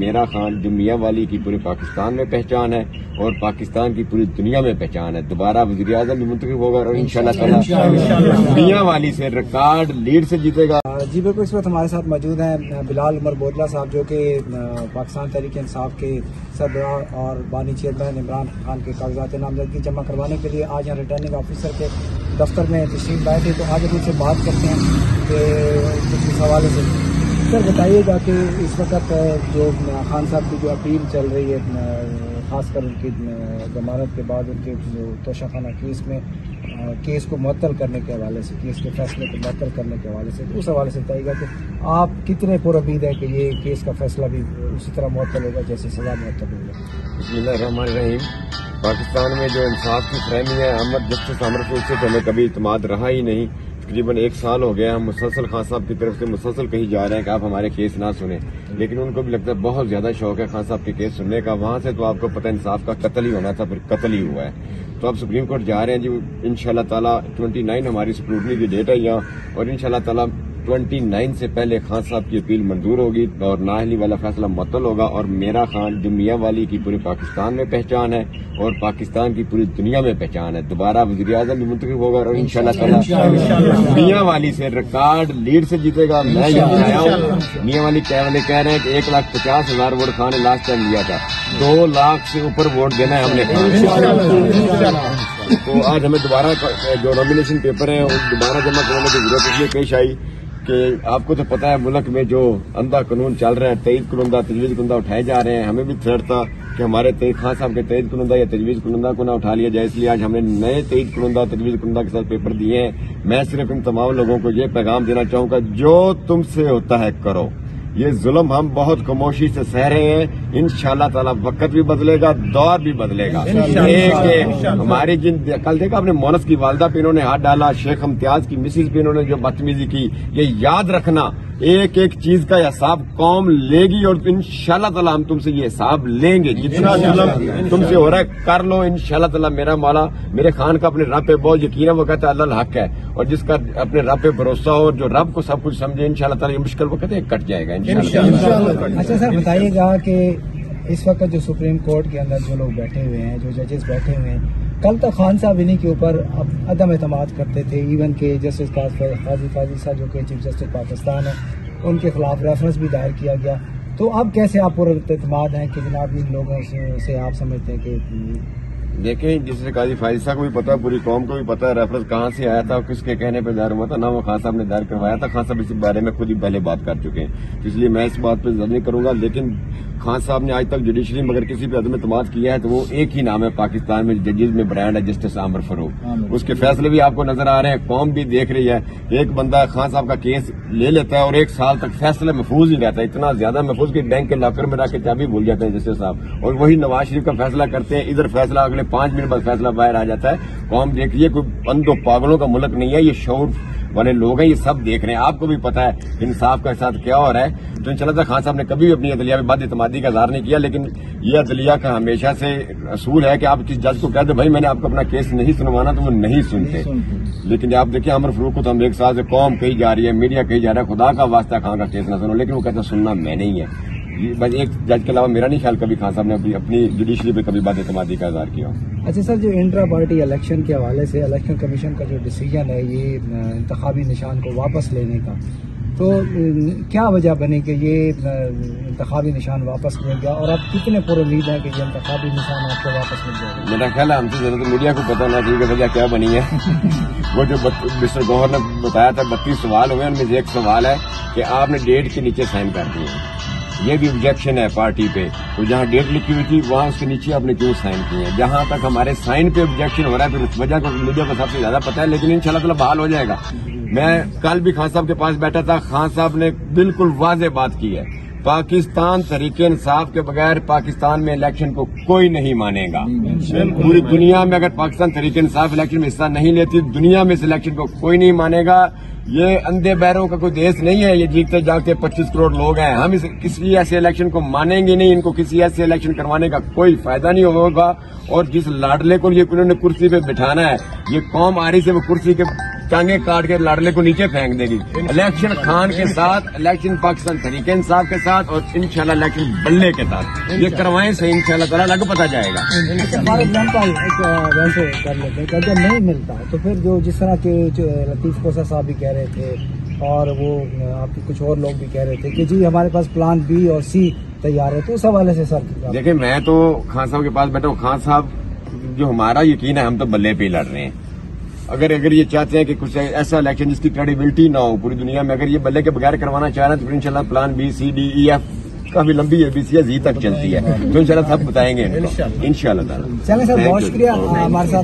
मेरा खान जो मियाँ वाली की पूरे पाकिस्तान में पहचान है और पाकिस्तान की पूरी दुनिया में पहचान है। दोबारा वज़ीर आज़म भी मुंतखब होगा और इंशाअल्लाह मियाँ वाली से रिकॉर्ड लीड से जीतेगा। जी बिल्कुल, इस वक्त हमारे साथ मौजूद हैं बिलाल उमर बोदला साहब, जो कि पाकिस्तान तहरीक इंसाफ के सरबराह और बानी चेयरमैन इमरान खान के कागजात नामजदगी जमा करवाने के लिए आज यहाँ रिटर्निंग ऑफिसर के दफ्तर में तशरीफ लाए थे। तो आज हम उनसे बात करते हैं कि कुछ इस हवाले से। सर बताइएगा कि इस वक्त जो खान साहब की जो अपील चल रही है, खासकर उनकी जमानत के बाद उनके जो तोशाखाना केस में केस को मुअत्तल करने के हवाले से, केस के फैसले को मुअत्तल करने के हवाले से, उस हवाले से बताइएगा कि आप कितने पुरउम्मीद है कि ये केस का फैसला भी उसी तरह मुअत्तल होगा जैसे सजा मुअत्तल होगा। बिस्मिल्लाहिर्रहमानिर्रहीम। पाकिस्तान में जो इंसाफ की फ्रेमी है, अहमद जस्टिस आमर फरूख से हमें कभी इत्मीनान रहा ही नहीं। तकरीबन 1 साल हो गया हम मुसलसल खान साहब की तरफ से मुसलसल कही जा रहे हैं कि आप हमारे केस ना सुने, लेकिन उनको भी लगता है बहुत ज्यादा शौक है खान साहब के केस सुनने का। वहां से तो आपको पता है इंसाफ का कत्ल ही होना था, फिर कत्ल ही हुआ है। तो अब सुप्रीम कोर्ट जा रहे हैं जी, इंशाल्लाह ताला 29 हमारी स्क्रूटनी की डेट है यहाँ, और इंशाल्लाह ताला 29 से पहले खान साहब की अपील मंजूर होगी और नाअहली वाला फैसला मुअत्तल होगा। और मेरा खान जो मियाँ वाली की पूरे पाकिस्तान में पहचान है और पाकिस्तान की पूरी दुनिया में पहचान है। दोबारा वज़ीर आज़म भी मुंतखब होगा और इंशाल्लाह ताला मियाँ वाली से रिकॉर्ड लीड से जीतेगा। मैं यहाँ आया हूँ, मियाँ वाली कह रहे हैं कि 1,50,000 वोट खान ने लास्ट टाइम लिया था, 2 लाख से ऊपर वोट देना है हमने खान। तो आज हमें दोबारा जो नॉमिनेशन पेपर है दोबारा जमा कराने की जरूरत इसलिए पेश आई कि आपको तो पता है मुल्क में जो अंधा कानून चल रहा है, तजवीज़ कुनंदा तजवीज़ कुनंदा उठाए जा रहे हैं। हमें भी थ्रेट था कि हमारे खान साहब के तजवीज़ कुनंदा या तजवीज़ कुनंदा को ना उठा लिया जाए, इसलिए आज हमने नए तजवीज़ कुनंदा तजवीज़ कुनंदा के साथ पेपर दिए हैं। मैं सिर्फ इन तमाम लोगों को ये पैगाम देना चाहूंगा, जो तुमसे होता है करो। ये जुल्म हम बहुत खामोशी से सह रहे हैं, इंशाल्लाह ताला वक्त भी बदलेगा, दौर भी बदलेगा। एक हमारी जिन कल देखा आपने मोनस की वालदा पे इन्होंने हाथ डाला, शेख इम्तियाज की मिसिज पे इन्होंने जो बदतमीजी की, ये याद रखना एक एक चीज का हिसाब कौम लेगी और इंशाल्लाह ताला हम तुमसे ये हिसाब लेंगे। जितना जुल्म तुमसे हो रहा है कर लो, इंशाल्लाह ताला मेरा मौला मेरे खान का अपने रब पे बहुत यकीन है, वो कहता है अल्लाह हक है, और जिसका अपने रब पे भरोसा हो, जो रब को सब कुछ समझे, इंशाल्लाह ताला ये मुश्किल वक्त है कट जाएगा इंशाल्लाह। अच्छा सर बताइएगा कि इस वक्त जो सुप्रीम कोर्ट के अंदर जो लोग बैठे हुए हैं, जो जजेस बैठे हुए हैं, कल तक खान साहब इन्हीं के ऊपर अदम एतमाद करते थे। इवन के जस्टिस काजी साहब जो कि चीफ जस्टिस पाकिस्तान है, उनके खिलाफ रेफरेंस भी दायर किया गया। तो अब कैसे आप पूरे एतमाद हैं कि जनाब इन लोगों से आप समझते हैं कि देखें, जिससे काजी फाइज साहब को भी पता है, पूरी कौम को भी पता है रेफरेंस कहाँ से आया था और किसके कहने पर दायर हुआ था, ना वो खान साहब ने दायर करवाया था। खान साहब इस बारे में खुद ही पहले बात कर चुके हैं, तो इसलिए मैं इस बात पर नहीं करूंगा। लेकिन खान साहब ने आज तक जुडिशरी में अगर किसी पे अदम एतमाद किया है तो वो एक ही नाम है पाकिस्तान में जजेस में ब्रांड है, जस्टिस आमर फरूख। उसके फैसले भी आपको नजर आ रहे हैं, कौम भी देख रही है। एक बंदा खान साहब का केस ले लेता है और 1 साल तक फैसला महफूज ही रहता है, इतना ज्यादा महफूज कि बैंक के लॉकर में रख के चाबी भूल जाते हैं जस्टिस साहब, और वही नवाज शरीफ का फैसला करते हैं। इधर फैसला अगले 5 मिनट बाद फैसला बाहर आ जाता है। कौम देख रही है, कोई अंधों पागलों का मुल्क नहीं है, ये शऊर वाले लोग हैं, ये सब देख रहे हैं। आपको भी पता है इंसाफ के साथ क्या हो रहा है। तो इंशाल्लाह खान साहब ने कभी भी अपनी अदलिया में बद इत्मीदी का इज़हार नहीं किया, लेकिन ये अदलिया का हमेशा से असूल है कि आप किसी जज को कह दो भाई मैंने आपको अपना केस नहीं सुनवाना, तो वो नहीं सुनते। लेकिन आप देखिए आमर फरूख को तो हम 1 साल से कौम कही जा रही है, मीडिया कही जा रहा है खुदा का वास्ता खान का केस ना सुनो, लेकिन वो कहते सुनना मैंने ही है। बस एक जज के अलावा मेरा नहीं ख्याल कभी खान साहब ने अपनी जुडिशरी पे कभी बद इत्मीदी का इज़हार किया। अच्छा सर, जो इंट्रा पार्टी इलेक्शन के हवाले से इलेक्शन कमीशन का जो डिसीजन है ये इंतखाबी निशान को वापस लेने का, तो क्या वजह बनी कि ये इंतखाबी निशान वापस मिल गया, और अब कितने पूरे उम्मीद है कि ये इंतखाबी निशान आपको वापस मिल जाएगा? मेरा ख्याल है हमसे ज्यादा तो मीडिया को पता होना चाहिए कि वजह क्या बनी है। वो जो मिस्टर गौहर ने बताया था 32 सवाल हुए, उनमें से एक सवाल है कि आपने डेट के नीचे साइन कर दिए। ये भी ऑब्जेक्शन है पार्टी पे, तो जहाँ डेट लिखी हुई थी वहाँ उसके नीचे आपने क्यों साइन किए हैं? जहाँ तक हमारे साइन पे ऑब्जेक्शन हो रहा है, फिर उस वजह को मीडिया को सबसे ज्यादा पता है, लेकिन इंशाल्लाह ताला बहाल हो जाएगा। मैं कल भी खान साहब के पास बैठा था, खान साहब ने बिल्कुल वाज़ेह बात की है, पाकिस्तान तरीके इंसाफ के बगैर पाकिस्तान में इलेक्शन को कोई नहीं मानेगा। पूरी दुनिया में अगर पाकिस्तान तरीके इंसाफ इलेक्शन में हिस्सा नहीं लेती, दुनिया में इस इलेक्शन को कोई नहीं मानेगा। ये अंधे बैरों का कोई देश नहीं है, ये जीतते जागते 25 करोड़ लोग हैं। हम किसी ऐसे इलेक्शन को मानेंगे नहीं, इनको किसी ऐसे इलेक्शन करवाने का कोई फायदा नहीं होगा। और जिस लाडले को ये उन्होंने कुर्सी पे बिठाना है, ये कौम आ रही से वो कुर्सी के टांगे काट के लाडले को नीचे फेंक देगी। इलेक्शन खान के साथ, इलेक्शन पाकिस्तान तरीके इंसाफ के साथ और इंशाल्लाह इलेक्शन बल्ले के साथ ये करवाएं सही, इंशाल्लाह ताला अलग पता जाएगा। हमारे वैसे कर लेते हैं, अगर नहीं मिलता तो फिर जो जिस तरह के लतीफ कोसा साहब भी कह रहे थे और वो आपके कुछ और लोग भी कह रहे थे कि जी हमारे पास प्लान बी और सी तैयार है, तो उस हवाले से सर देखिए मैं तो खान साहब के पास बैठा हूँ। खान साहब जो हमारा यकीन है हम तो बल्ले पे ही लड़ रहे हैं। अगर ये चाहते हैं कि कुछ ऐसा इलेक्शन जिसकी क्रेडिबिलिटी ना हो पूरी दुनिया में, अगर ये बल्ले के बगैर करवाना चाह रहे हैं तो फिर इंशाल्लाह plan B C D E F काफी लंबी है, BC Z तक चलती है, तो इंशाल्लाह सब बताएंगे इंशाल्लाह ताला। चलें सर, बहुत शुक्रिया हमारे साथ